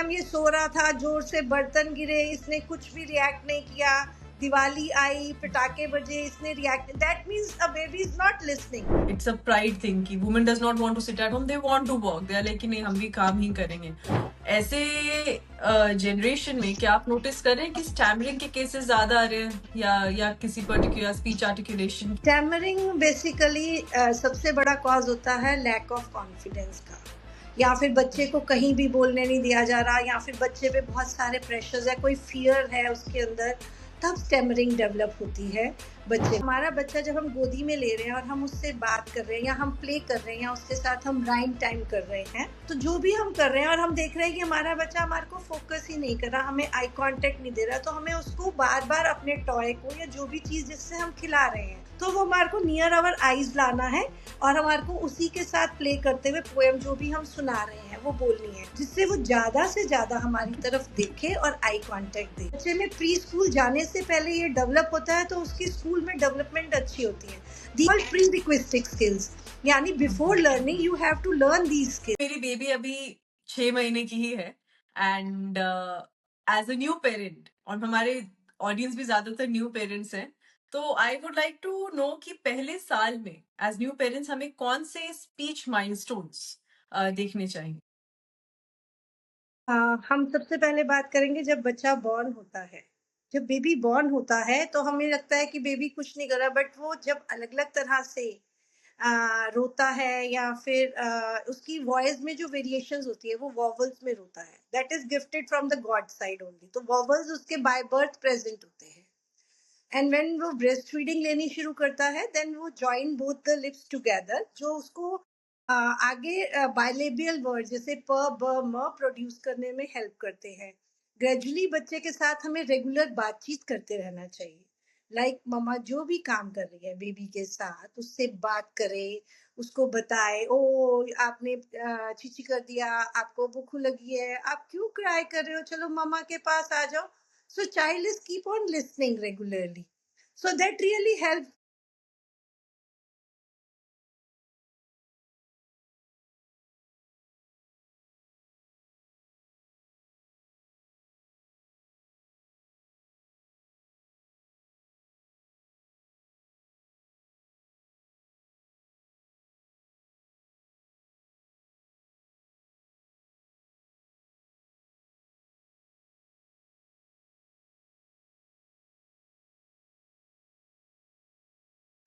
Time ये सो रहा था, जोर से बर्तन गिरे, इसने कुछ भी रिएक्ट नहीं किया। दिवाली आई, पटाखे बजे, इसने react, that means a baby is not listening. It's a pride thing कि women does not want to sit at home, they want to work, they are like कि नहीं हम भी काम ही करेंगे। ऐसे जनरेशन में क्या आप नोटिस कर रहे हैं कि स्टैमरिंग के केसेस ज्यादा आ रहे हैं या किसी particular speech articulation? Stammering basically सबसे बड़ा कॉज होता है लैक ऑफ कॉन्फिडेंस का, या फिर बच्चे को कहीं भी बोलने नहीं दिया जा रहा, या फिर बच्चे पे बहुत सारे प्रेशर्स है, कोई फियर है उसके अंदर, तब स्टैमरिंग डेवलप होती है। हमारा बच्चा जब हम गोदी में ले रहे हैं और हम उससे बात कर रहे हैं, या हम प्ले कर रहे हैं, या उसके साथ हम राइम टाइम कर रहे हैं, तो जो भी हम कर रहे हैं और हम देख रहे हैं कि हमारा बच्चा हमारे को फोकस ही नहीं कर रहा, हमें आई कांटेक्ट नहीं दे रहा, तो हमें उसको बार बार अपने टॉय को या जो भी चीज जिससे हम खिला रहे हैं, तो वो हमारे को नियर आवर आईज लाना है और हमारे को उसी के साथ प्ले करते हुए पोएम जो भी हम सुना रहे हैं वो बोलनी है, जिससे वो ज्यादा से ज्यादा हमारी तरफ देखे और आई कांटेक्ट दे। बच्चे में प्री स्कूल जाने से पहले ये डेवलप होता है, तो उसकी स्कूल में डेवलपमेंट अच्छी होती है। दी प्री रिक्वेस्टिक स्किल्स, यानी before learning you have to learn these skills. मेरी बेबी अभी 6 महीने की ही है and as a new parent, और हमारे ऑडियंस भी ज्यादातर न्यू पेरेंट्स हैं, तो I would like to know कि पहले साल में एज न्यू पेरेंट्स हमें कौन से स्पीच माइलस्टोन्स देखने चाहिए? हम सबसे पहले बात करेंगे जब बच्चा बॉर्न होता है। जब बेबी बॉर्न होता है तो हमें लगता है कि बेबी कुछ नहीं कर रहा, बट वो जब अलग अलग तरह से रोता है, या फिर उसकी वॉइस में जो वेरिएशंस होती है वो वॉवल्स में रोता है, that is gifted from the God side only, तो वॉवल्स उसके बाय बर्थ प्रेजेंट होते हैं। एंड व्हेन वो ब्रेस्ट फीडिंग लेनी शुरू करता है, देन वो join both the lips together, जो उसको आगे बायलेबियल वर्ड जैसे प ब म प्रोड्यूस करने में हेल्प करते हैं। ग्रेजुअली बच्चे के साथ हमें रेगुलर बातचीत करते रहना चाहिए। लाइक मम्मा जो भी काम कर रही है बेबी के साथ, उससे बात करे, उसको बताए, ओ आपने चीची कर दिया, आपको भूख लगी है, आप क्यों क्राई कर रहे हो, चलो मम्मा के पास आ जाओ। So child is keep on listening regularly. So that really helps.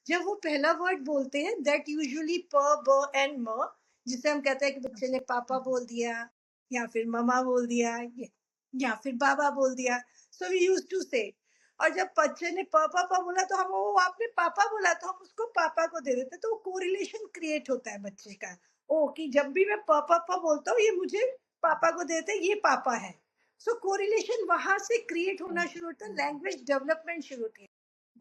जब वो पहला वर्ड बोलते हैं, दैट यूजुअली प ब एंड म, जिसे हम कहते हैं कि बच्चे ने पापा बोल दिया, या फिर ममा बोल दिया, या फिर बाबा बोल दिया। सो वी यूज टू से, और जब बच्चे ने प पापा बोला तो हम, वो आपने पापा बोला, तो हम उसको पापा को दे देते, तो कोरिलेशन क्रिएट होता है बच्चे का। ओ कि जब भी मैं प पापा बोलता हूँ, ये मुझे पापा को देते, ये पापा है। सो कोरिलेशन वहां से क्रिएट होना शुरू होता है, लैंग्वेज डेवलपमेंट शुरू होती है।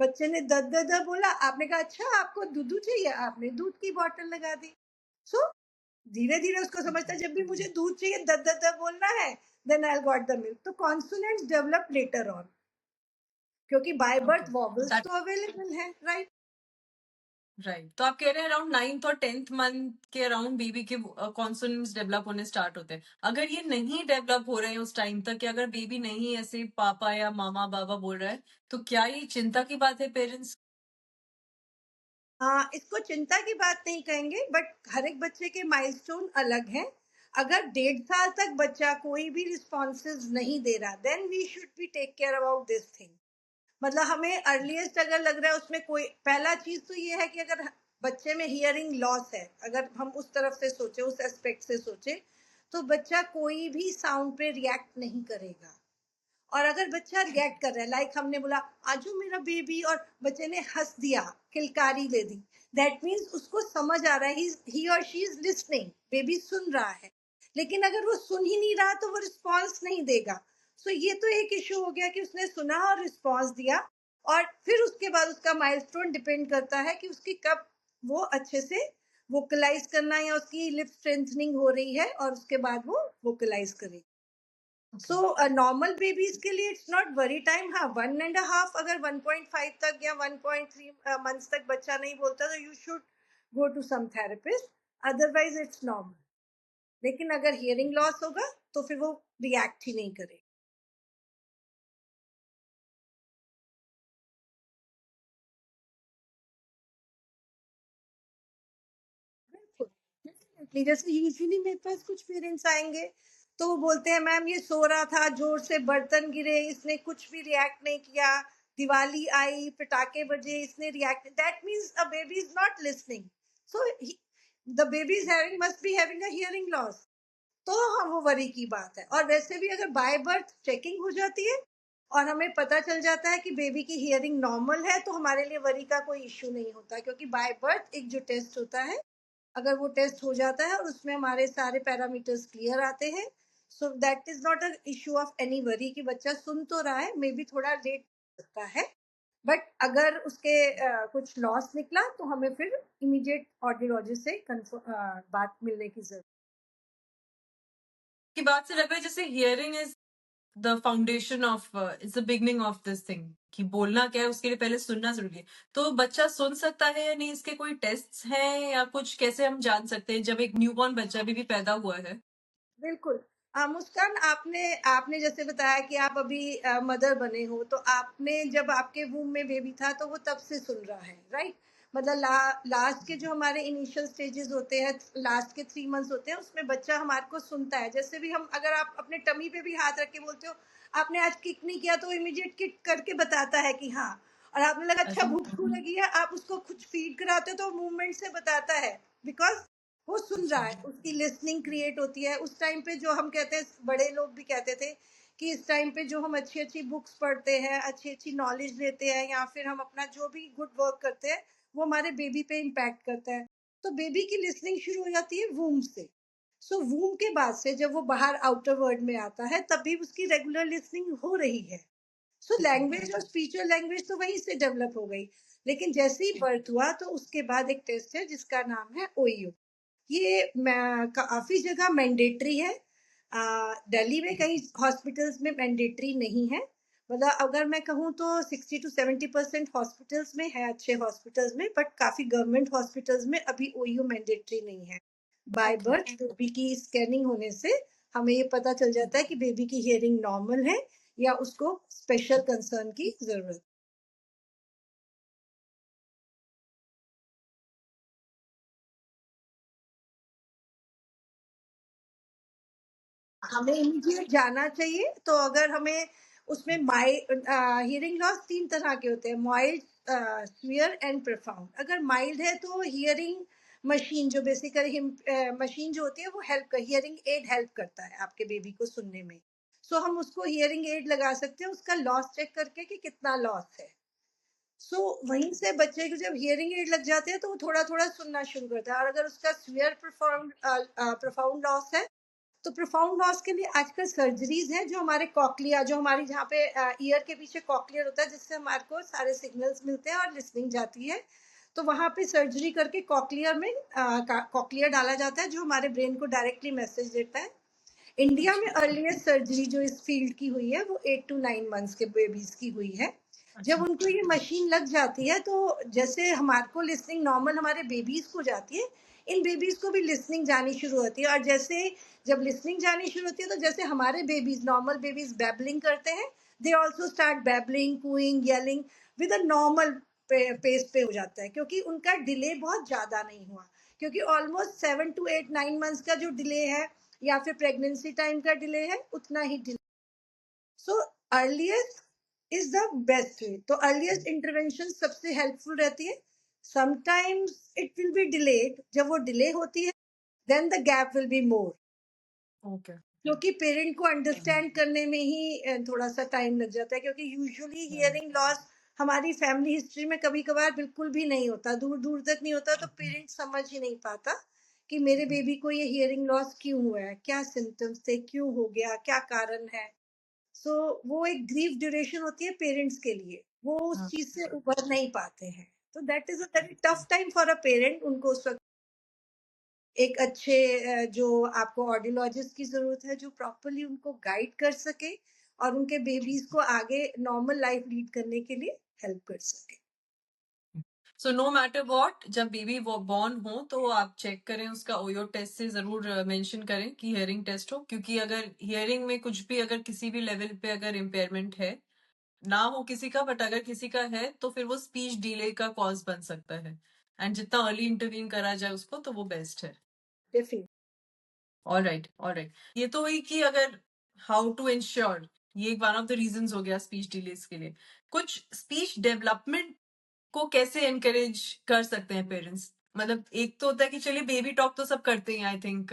बच्चे ने द द द बोला, आपने कहा अच्छा आपको दूध चाहिए, आपने दूध की बोतल लगा दी। सो धीरे धीरे उसको समझता है, जब भी मुझे दूध चाहिए द द द बोलना है, then I got the milk. तो कॉन्सोनेंट्स डेवलप लेटर ऑन, क्योंकि by birth Okay. Vowels That तो अवेलेबल है, राइट। राइट, तो आप कह रहे हैं अराउंड 9th और 10th मंथ के अराउंड बेबी के कॉन्सोनेंट्स डेवलप होने स्टार्ट होते हैं। अगर ये नहीं डेवलप हो रहे हैं उस टाइम तक, कि अगर बेबी नहीं ऐसे पापा या मामा बाबा बोल रहा है, तो क्या ये चिंता की बात है पेरेंट्स? हाँ, इसको चिंता की बात नहीं कहेंगे, बट हर एक बच्चे के माइलस्टोन अलग हैं। अगर 1.5 साल तक बच्चा कोई भी रिस्पॉन्सेज नहीं दे रहा, then we should be take care about this thing. मतलब हमें अर्लीस्ट अगर लग रहा है उसमें कोई, पहला चीज तो ये है कि अगर बच्चे में हियरिंग लॉस है, अगर हम उस तरफ से सोचे, उस एस्पेक्ट से सोचे, तो बच्चा कोई भी साउंड पे रिएक्ट नहीं करेगा। और अगर बच्चा रिएक्ट कर रहा है, लाइक हमने बोला आजू मेरा बेबी, और बच्चे ने हंस दिया, किलकारी दे दी, दैट मीन्स उसको समझ आ रहा है, ही और शी इज लिसनिंग, बेबी सुन रहा है। लेकिन अगर वो सुन ही नहीं रहा तो वो रिस्पॉन्स नहीं देगा। सो ये तो एक इशू हो गया कि उसने सुना और रिस्पॉन्स दिया, और फिर उसके बाद उसका माइलस्टोन डिपेंड करता है कि उसकी कब वो अच्छे से वोकलाइज करना, या उसकी लिप स्ट्रेंथनिंग हो रही है, और उसके बाद वो वोकलाइज करेगी। सो नॉर्मल बेबीज के लिए इट्स नॉट वरी टाइम। हाँ, 1.5, अगर 1.5 तक या 1.3 मंथ्स तक बच्चा नहीं बोलता, तो you should go to some therapist, otherwise it's normal. लेकिन अगर हियरिंग लॉस होगा तो फिर वो रिएक्ट ही नहीं करेगा। डेफिनेटली, जैसे यूजुअली मेरे पास कुछ पेरेंट्स आएंगे तो वो बोलते हैं मैम ये सो रहा था, जोर से बर्तन गिरे, इसने कुछ भी रिएक्ट नहीं किया, दिवाली आई, पटाखे बजे, इसने react, that means a baby is not listening, so the baby is having, must be having a hearing loss. तो हाँ, वो वरी की बात है। और वैसे भी अगर बाय बर्थ चेकिंग हो जाती है और हमें पता चल जाता है कि बेबी की हियरिंग नॉर्मल है, तो हमारे लिए वरी का कोई इश्यू नहीं होता, क्योंकि बाय बर्थ एक जो टेस्ट होता है, अगर वो टेस्ट हो जाता है और उसमें हमारे सारे पैरामीटर्स क्लियर आते हैं, सो that is not a issue of any worry कि बच्चा सुन तो रहा है, मे बी थोड़ा लेट सकता है, बट अगर उसके कुछ लॉस निकला तो हमें फिर इमीडिएट ऑडियोलॉजिस्ट से बात मिलने की जरूरत। की बात से लग रहा है जैसे hearing is the foundation of its the beginning of this thing, कि बोलना क्या है उसके लिए पहले सुनना जरूरी है। तो बच्चा सुन सकता है या नहीं, इसके कोई टेस्ट्स हैं या कुछ, कैसे हम जान सकते हैं जब एक न्यूबॉर्न बच्चा भी पैदा हुआ है? बिल्कुल। मुस्कान, आपने आपने जैसे बताया कि आप अभी मदर बने हो, तो आपने जब आपके वूम में बेबी था तो वो तब से सुन रहा है, राइट? मतलब लास्ट के जो हमारे इनिशियल स्टेजेस होते हैं, लास्ट के 3 मंथ्स होते हैं, उसमें बच्चा हमारे को सुनता है। जैसे भी हम, अगर आप अपने टमी पे भी हाथ रख के बोलते हो आपने आज किक नहीं किया, तो इमीडिएट किक करके बताता है कि हाँ। और आपने लगा अच्छा अच्छा। भूख क्यों लगी है, आप उसको कुछ फीड कराते हो तो मूवमेंट से बताता है, बिकॉज वो सुन रहा अच्छा। है, उसकी लिसनिंग क्रिएट होती है। उस टाइम पे जो हम कहते हैं, बड़े लोग भी कहते थे कि इस टाइम पे जो हम अच्छी अच्छी बुक्स पढ़ते हैं, अच्छी अच्छी नॉलेज लेते हैं, या फिर हम अपना जो भी गुड वर्क करते हैं, वो हमारे बेबी पे इम्पैक्ट करता है। तो बेबी की लिसनिंग शुरू हो जाती है वूम से। सो वूम के बाद से जब वो बाहर आउटर वर्ल्ड में आता है, तब भी उसकी रेगुलर लिसनिंग हो रही है। सो लैंग्वेज और स्पीचुअल लैंग्वेज तो वहीं से डेवलप हो गई। लेकिन जैसे ही बर्थ हुआ तो उसके बाद एक टेस्ट है जिसका नाम है ओयू। ये काफी जगह मैंडेटरी है। दिल्ली में कई हॉस्पिटल्स में मैंडेटरी नहीं है। मतलब अगर मैं कहूँ तो 60 to 70% हॉस्पिटल्स में है, अच्छे हॉस्पिटल्स में, बट काफी गवर्नमेंट हॉस्पिटल्स में अभी ओयू मैंडेटरी नहीं है। By okay. बर्थ बेबी की स्कैनिंग होने से हमें ये पता चल जाता है कि बेबी की हियरिंग नॉर्मल है या उसको स्पेशल कंसर्न की जरूरत। हमें इमीडिएट जाना चाहिए। तो अगर हमें उसमें हियरिंग लॉस 3 तरह के होते हैं, माइल्ड, सिवियर एंड प्रोफाउंड। अगर माइल्ड है तो हियरिंग मशीन, जो बेसिकली मशीन जो होती है वो हियरिंग एड हेल्प करता है आपके बेबी को सुनने में। सो हम उसको हियरिंग एड लगा सकते हैं, उसका लॉस चेक करके कि कितना लॉस है। वहीं से बच्चे को जब हियरिंग एड लग जाते हैं तो वो थोड़ा थोड़ा सुनना शुरू करता है। और अगर उसका सिवियर प्रोफाउंड लॉस है, तो प्रोफाउंड लॉस के लिए आजकल सर्जरीज हैं, जो हमारे कॉकलिया, जो हमारी जहाँ पे ईयर के पीछे कॉकलियर होता है, जिससे हमारे को सारे सिग्नल्स मिलते हैं और लिसनिंग जाती है। तो वहाँ पे सर्जरी करके कॉकलियर में कॉकलियर डाला जाता है, जो हमारे ब्रेन को डायरेक्टली मैसेज देता है। इंडिया में अच्छा। अर्लीस्ट सर्जरी जो इस फील्ड की हुई है वो 8 to 9 मंथ्स के बेबीज की हुई है। जब अच्छा। उनको ये मशीन लग जाती है तो जैसे हमारे को लिसनिंग नॉर्मल हमारे बेबीज को जाती है, इन बेबीज को भी लिसनिंग जानी शुरू होती है। और जैसे जब लिसनिंग जानी शुरू होती है, तो जैसे हमारे बेबीज, नॉर्मल बेबीज बैबलिंग करते हैं, they also start babbling, cooing, yelling with a normal pace पे हो जाता है, क्योंकि उनका डिले बहुत ज्यादा नहीं हुआ। क्योंकि ऑलमोस्ट 7 to 8 9 मंथ्स का जो डिले है, या फिर प्रेगनेंसी टाइम का डिले है, उतना ही delay. So earliest is the best way. तो अर्लीस्ट इंटरवेंशन सबसे हेल्पफुल रहती है। Sometimes it will be delayed, जब वो डिले होती है then the gap will be more, okay. क्योंकि पेरेंट को अंडरस्टैंड करने में ही थोड़ा सा टाइम लग जाता है। क्योंकि यूजुअली हियरिंग लॉस हमारी फैमिली हिस्ट्री में कभी कभार बिल्कुल भी नहीं होता, दूर दूर तक नहीं होता, तो पेरेंट समझ ही नहीं पाता कि मेरे बेबी को ये हियरिंग लॉस क्यों हुआ है, क्या सिम्टम्स थे, क्यों हो गया, क्या कारण है। वो एक ग्रीफ ड्यूरेशन होती है पेरेंट्स के लिए, वो उस हाँ। चीज से उबर नहीं पाते हैं। तो that is a very tough time for a parent. उनको उस वक्त एक अच्छे जो आपको ऑडियोलॉजिस्ट की जरूरत है, जो प्रॉपरली उनको गाइड कर सके और उनके बेबीज को आगे नॉर्मल लाइफ लीड करने के लिए हेल्प कर सके। सो नो मैटर व्हाट, जब बेबी वो बॉर्न हो तो आप चेक करें, उसका ओयो टेस्ट से जरूर मेंशन करें कि हियरिंग टेस्ट हो, क्योंकि अगर हियरिंग में कुछ भी, अगर किसी भी लेवल पे अगर इम्पेयरमेंट है, ना हो किसी का, बट अगर किसी का है तो फिर वो स्पीच डिले का कॉज बन सकता है, एंड जितना अर्ली इंटरवीन करा जाए उसको तो वो बेस्ट है। डेफिनेटली। Alright, alright. ये तो हुई कि अगर हाउ टू इंश्योर, ये वन ऑफ द रीजंस हो गया स्पीच डिलेस के लिए। कुछ स्पीच डेवलपमेंट को कैसे एनकरेज कर सकते हैं पेरेंट्स? मतलब एक तो होता है कि चलिए बेबी टॉक तो सब करते हैं, आई थिंक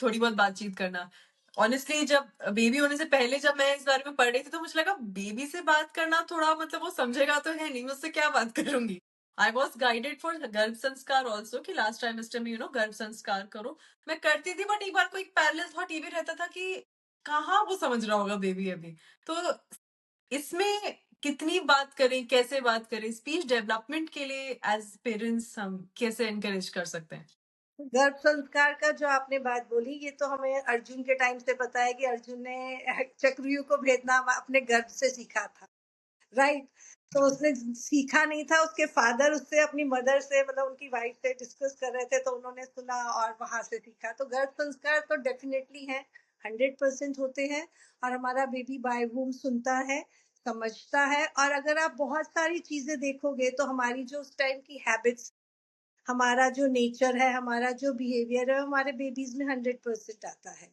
थोड़ी बहुत बातचीत करना। ऑनेस्टली जब बेबी होने से पहले जब मैं इस बारे में पढ़ रही थी तो मुझे लगा बेबी से बात करना थोड़ा, मतलब वो समझेगा तो है नहीं, मुझसे क्या बात करूंगी। आई वॉज गाइडेड फॉर गर्भ संस्कार ऑल्सो, कि लास्ट ट्राइमेस्टर में गर्भ संस्कार करो। मैं करती थी, बट एक बार को एक पैरेलल थॉट ये भी रहता था कि कहाँ वो समझ रहा होगा बेबी अभी। तो इसमें कितनी बात करें, कैसे बात करें, स्पीच डेवलपमेंट के लिए एज पेरेंट्स हम कैसे एनकरेज कर सकते हैं? गर्भ संस्कार का जो आपने बात बोली, ये तो हमें अर्जुन के टाइम से पता है कि अर्जुन ने चक्रव्यूह को भेदना अपने गर्भ से सीखा था, राइट? तो उसने सीखा नहीं था, उसके फादर उससे, अपनी मदर से, मतलब उनकी वाइफ से डिस्कस कर रहे थे तो उन्होंने सुना और वहां से सीखा। तो गर्भ संस्कार तो डेफिनेटली है, 100% होते हैं। और हमारा बेबी बाय वूम सुनता है, समझता है। और अगर आप बहुत सारी चीजें देखोगे तो हमारी जो उस टाइम की हैबिट्स, हमारा जो नेचर है, हमारा जो बिहेवियर है, हमारे बेबीज में 100% आता है।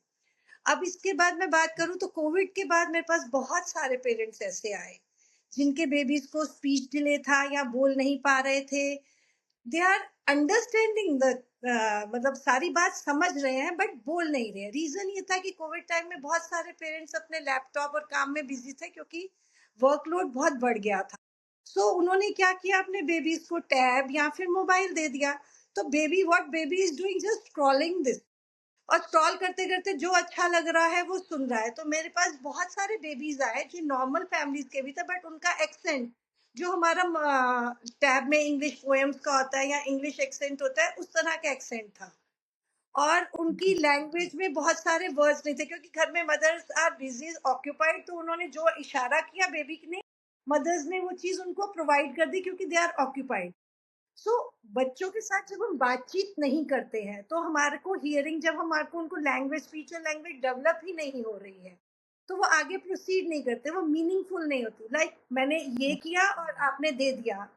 अब इसके बाद मैं बात करूं तो कोविड के बाद मेरे पास बहुत सारे पेरेंट्स ऐसे आए जिनके बेबीज को स्पीच डिले था या बोल नहीं पा रहे थे। दे आर अंडरस्टैंडिंग द, मतलब सारी बात समझ रहे हैं बट बोल नहीं रहे। रीजन ये था कि कोविड टाइम में बहुत सारे पेरेंट्स अपने लैपटॉप और काम में बिजी थे, क्योंकि वर्कलोड बहुत बढ़ गया था। सो उन्होंने क्या किया, अपने बेबीज को टैब या फिर मोबाइल दे दिया। तो baby, what baby is doing, just scrolling this, और स्क्रॉल करते करते जो अच्छा लग रहा है वो सुन रहा है। तो मेरे पास बहुत सारे बेबीज आए जो नॉर्मल फैमिलीज के भी थे, बट उनका एक्सेंट, जो हमारा टैब में इंग्लिश पोएम्स का होता है या इंग्लिश एक्सेंट होता है, उस तरह का एक्सेंट था। और उनकी लैंग्वेज में बहुत सारे वर्ड्स नहीं थे, क्योंकि घर में मदर्स आर बिजी, ऑक्यूपाइड। तो उन्होंने जो इशारा किया बेबी ने, मदर्स ने वो चीज उनको प्रोवाइड कर दी, क्योंकि दे आर ऑक्यूपाइड। सो बच्चों के साथ जब हम बातचीत नहीं करते हैं तो हमारे को हियरिंग, जब हमारे को उनको लैंग्वेज, स्पीच और लैंग्वेज डेवलप ही नहीं हो रही है, तो वो आगे प्रोसीड नहीं करते, वो मीनिंगफुल नहीं होती। लाइक मैंने ये किया और आपने दे दिया।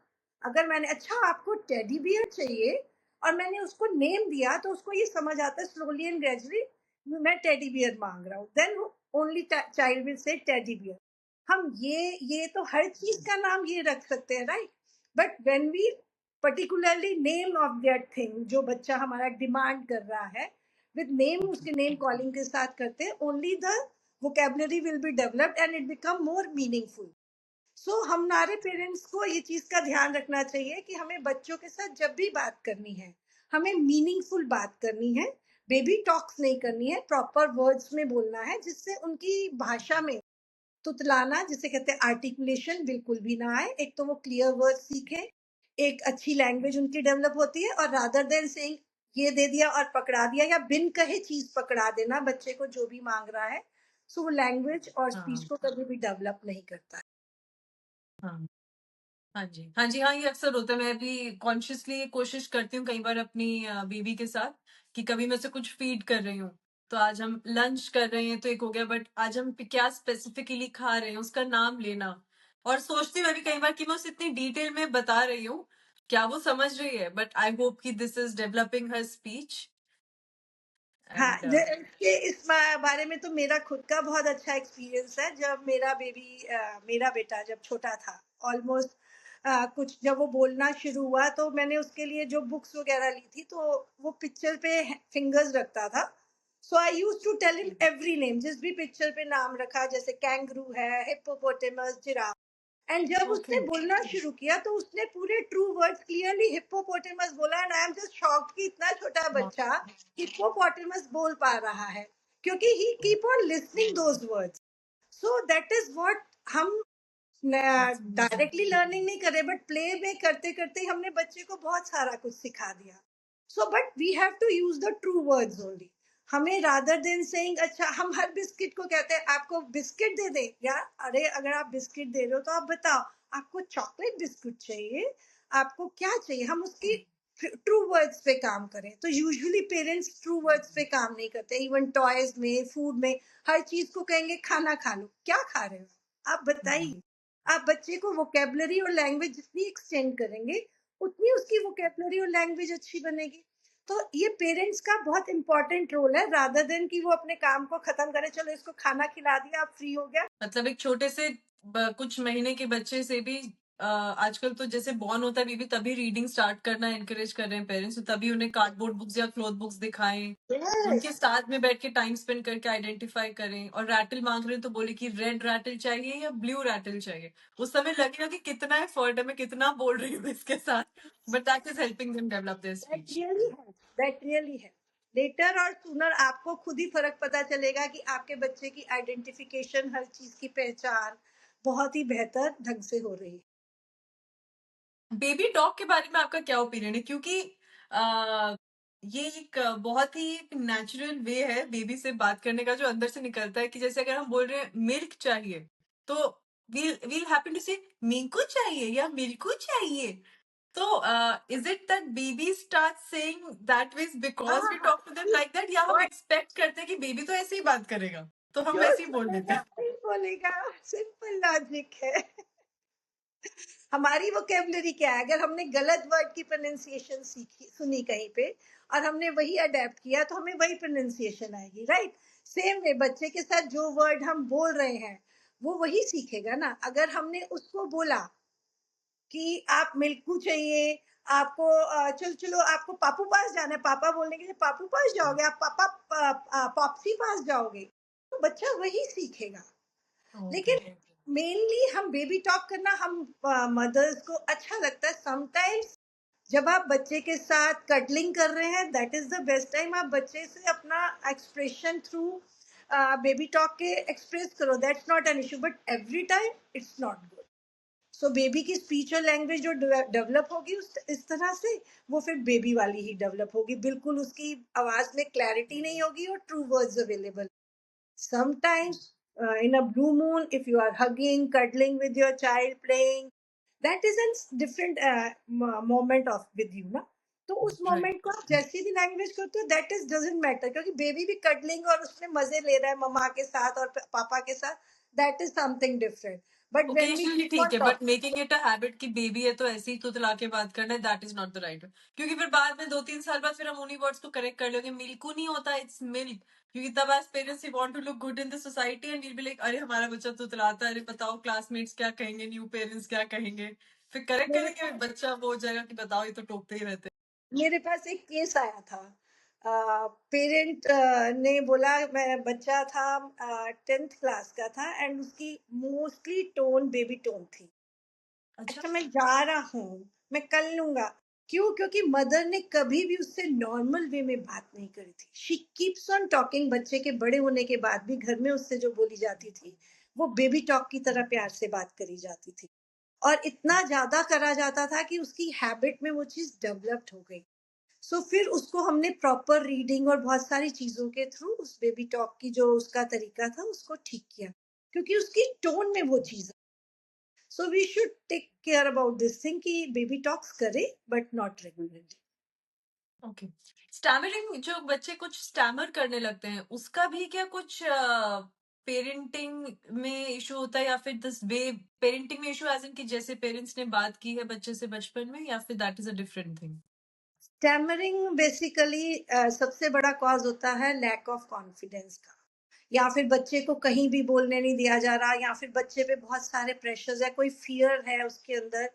अगर मैंने, अच्छा आपको टेडी बियर चाहिए, और मैंने उसको नेम दिया, तो उसको ये समझ आता है स्लोली एंड ग्रेजुअली, मैं टेडी बियर मांग रहा हूँ, then only child will say teddy bear. हम ये तो हर चीज का नाम ये रख सकते हैं, right? But when we particularly name of that thing, जो बच्चा हमारा डिमांड कर रहा है, विद नेम, उसके नेम कॉलिंग के साथ करते हैं, only the vocabulary will be developed and it become more meaningful. So हमारे पेरेंट्स को ये चीज का ध्यान रखना चाहिए कि हमें बच्चों के साथ जब भी बात करनी है, हमें मीनिंगफुल बात करनी है। बेबी टॉक्स नहीं करनी है, प्रॉपर वर्ड्स में बोलना है, जिससे उनकी भाषा में तुतलाना, जिसे कहते हैं आर्टिकुलेशन, बिल्कुल भी ना आए। एक तो वो क्लियर वर्ड सीखे, एक अच्छी लैंग्वेज उनकी डेवलप होती है। और रादर देन सेइंग ये दे दिया और पकड़ा दिया, या बिन कहे चीज पकड़ा देना बच्चे को जो भी मांग रहा है, सो वो लैंग्वेज और स्पीच हाँ, को कभी भी डेवलप नहीं करता है। हाँ, हाँ जी, हाँ जी, हाँ, ये अक्सर होता है। मैं भी कॉन्शियसली कोशिश करती हूँ कई बार अपनी बेबी के साथ, कि कभी मैं उसे कुछ फीड कर रही हूँ, तो आज हम लंच कर रहे हैं तो एक हो गया, बट आज हम क्या स्पेसिफिकली खा रहे हैं उसका नाम लेना। और सोचती हूँ मैं भी कई बार कि मैं उसे इतनी डिटेल में बता रही हूँ, क्या वो समझ रही है, बट आई होप कि this is developing her speech. हाँ, एंड इस बारे में तो मेरा खुद का बहुत अच्छा एक्सपीरियंस है। जब मेरा बेबी, मेरा बेटा जब छोटा था, ऑलमोस्ट कुछ जब वो बोलना शुरू हुआ, तो मैंने उसके लिए जो बुक्स वगैरह ली थी, तो वो पिक्चर पे फिंगर्स रखता था। So I use to tell him every name, जिस भी पिक्चर पे नाम रखा, जैसे कैंगरू है, हिप्पोपोटेमस, जिराफ। एंड जब ओके, उसने बोलना शुरू किया तो उसने पूरे ट्रू वर्ड्स क्लियरली हिप्पोपोटेमस बोला। And I am just shocked कि इतना छोटा बच्चा हिप्पोपोटेमस बोल पा रहा है, क्योंकि he keep on listening those words. So that is what हम डायरेक्टली लर्निंग नहीं करे, बट प्ले में करते करते हमने बच्चे को बहुत सारा कुछ सिखा दिया। So but we have to use the true words only. हमें रादर देन सेइंग, अच्छा हम हर बिस्किट को कहते हैं आपको बिस्किट दे दे यार, अरे अगर आप बिस्किट दे रहे हो तो आप बताओ आपको चॉकलेट बिस्कुट चाहिए, आपको क्या चाहिए, हम उसकी ट्रू वर्ड्स पे काम करें। तो यूजुअली पेरेंट्स ट्रू वर्ड्स पे काम नहीं करते, इवन टॉयज में, फूड में, हर चीज को कहेंगे खाना खा लो। क्या खा रहे हो आप बताइए। आप बच्चे को वोकेबलरी और लैंग्वेज जितनी एक्सटेंड करेंगे, उतनी उसकी वोकेबलरी और लैंग्वेज अच्छी बनेगी। तो ये पेरेंट्स का बहुत इंपॉर्टेंट रोल है, रादर देन कि वो अपने काम को खत्म करे, चलो इसको खाना खिला दिया, आप फ्री हो गया। मतलब एक छोटे से कुछ महीने के बच्चे से भी आजकल तो जैसे बॉर्न होता है बेबी तभी रीडिंग स्टार्ट करना एनकरेज कर रहे हैं पेरेंट्स, तो तभी उन्हें कार्डबोर्ड बुक्स या क्लॉथ बुक्स दिखाएं, उनके Yes, साथ में बैठ के टाइम स्पेंड करके आइडेंटिफाई करें। और रैटल मांग रहे हैं तो बोले कि रेड रैटल चाहिए या ब्लू रैटल चाहिए। उस समय लगेगा कि कितना एफर्ट है, मैं कितना बोल रही हूँ इसके साथ, but that is helping them develop their that speech. Really है, दैट रियली है। लेटर और सूनर आपको खुद ही फर्क पता चलेगा कि आपके बच्चे की आइडेंटिफिकेशन, हर चीज की पहचान बहुत ही बेहतर ढंग से हो रही है। बेबी टॉक के बारे में आपका क्या ओपिनियन है? क्योंकि ये एक बहुत ही एक नेचुरल वे है बेबी से बात करने का जो अंदर से निकलता है, कि जैसे अगर हम बोल रहे हैं मिल्क चाहिए तो वील हैपन टू से मिंकू चाहिए या मिल्कू चाहिए। तो is it that baby start saying that way because we हाँ, talk to them like that, या हम एक्सपेक्ट करते हैं कि बेबी तो ऐसे ही बात करेगा तो हम जो वैसे ही बोल देते सुनेगा हैं? वही बोलेगा, सिंपल लॉजिक है। हमारी वोकेबलरी क्या है, अगर हमने गलत वर्ड की प्रोनाउंसिएशन सीखी, सुनी कहीं पे, और हमने वही अडेप्ट किया, तो हमें वही प्रोनाउंसिएशन आएगी, राइट। सेम वे बच्चे के साथ जो वर्ड हम बोल रहे हैं, वो वही सीखेगा ना। अगर हमने उसको बोला कि आप मिल्कू चाहिए, आपको चलो चलो आपको पापू पास जाना है, पापा बोलने के लिए पापू पास जाओगे, आप पापा पॉप्सी पास जाओगे, तो बच्चा वही सीखेगा। ओके। लेकिन मेनली हम बेबी टॉक करना, हम मदर्स को अच्छा लगता है समटाइम्स। जब आप बच्चे के साथ कटलिंग कर रहे हैं, that is the best time, आप बच्चे से अपना एक्सप्रेशन थ्रू बेबी टॉक के एक्सप्रेस करो, that's not an issue, but every time it's not good. So baby की स्पीच और लैंग्वेज जो डेवलप होगी इस तरह से, वो फिर बेबी वाली ही डेवलप होगी, बिल्कुल उसकी आवाज में क्लैरिटी नहीं होगी और true words available. Sometimes, in a blue moon, if you are hugging, cuddling with your child, playing, that is a different moment of with you, ना। तो उस राइट। मोमेंट को आप जैसी भी लैंग्वेज करते हो, दैट इज डजेंट मैटर, क्योंकि बेबी भी कडलिंग और उसमें मजे ले रहा है मम्मा के साथ और पापा के साथ, that is something different. But when we occasionally keep ठीक ऑन है, but talking, making it a habit कि बेबी है तो ऐसे ही तुतला के बात करना है, that is not the right way. क्योंकि फिर बाद में 2-3 साल बाद फिर हम उन्हीं वर्ड्स को करेक्ट कर लेंगे, मिल्कू नहीं होता, इट्स मिल्क। क्योंकि तब as parents we want to look good in the society and we'll be like अरे हमारा बच्चा तुतलाता है, अरे बताओ क्लासमेट्स क्या कहेंगे, न्यू पेरेंट्स क्या कहेंगे। फिर करेक्ट मेरे करेंगे, बच्चा वो हो जाएगा कि बताओ ये तो टोकते ही रहते मेरे पास एक केस आया था। पेरेंट ने बोला, मैं बच्चा था, 10th क्लास का था, एंड उसकी मोस्टली टोन बेबी टोन थी। हैं। अच्छा। अच्छा मैं जा रहा हूँ, मैं कर लूंगा। क्यों? क्योंकि मदर ने कभी भी उससे नॉर्मल वे में बात नहीं करी थी। शी कीप्स ऑन टॉकिंग, बच्चे के बड़े होने के बाद भी घर में उससे जो बोली जाती थी, वो बेबी टॉक की तरह प्यार से बात करी जाती थी। और इतना ज्यादा करा जाता था कि उसकी हैबिट में वो चीज डेवलप्ड हो गई। सो फिर उसको हमने प्रॉपर रीडिंग और बहुत सारी चीजों के थ्रू उस बेबी टॉक की जो उसका तरीका था उसको ठीक किया, क्योंकि उसकी टोन में वो चीज। So we should take care about this thing कि बेबी टॉक्स करे, but not regularly. Okay. Stammering जो बच्चे कुछ स्टैमर करने लगते हैं उसका भी क्या कुछ पेरेंटिंग में इशू होता है, या फिर दिस वे पेरेंटिंग में इशू एज इन कि जैसे पेरेंट्स ने बात की है बच्चे से बचपन में, या फिर that is a different thing? Stammering basically सबसे बड़ा कॉज होता है लैक ऑफ कॉन्फिडेंस का, या फिर बच्चे को कहीं भी बोलने नहीं दिया जा रहा, या फिर बच्चे पे बहुत सारे प्रेशर्स है, कोई फियर है उसके अंदर,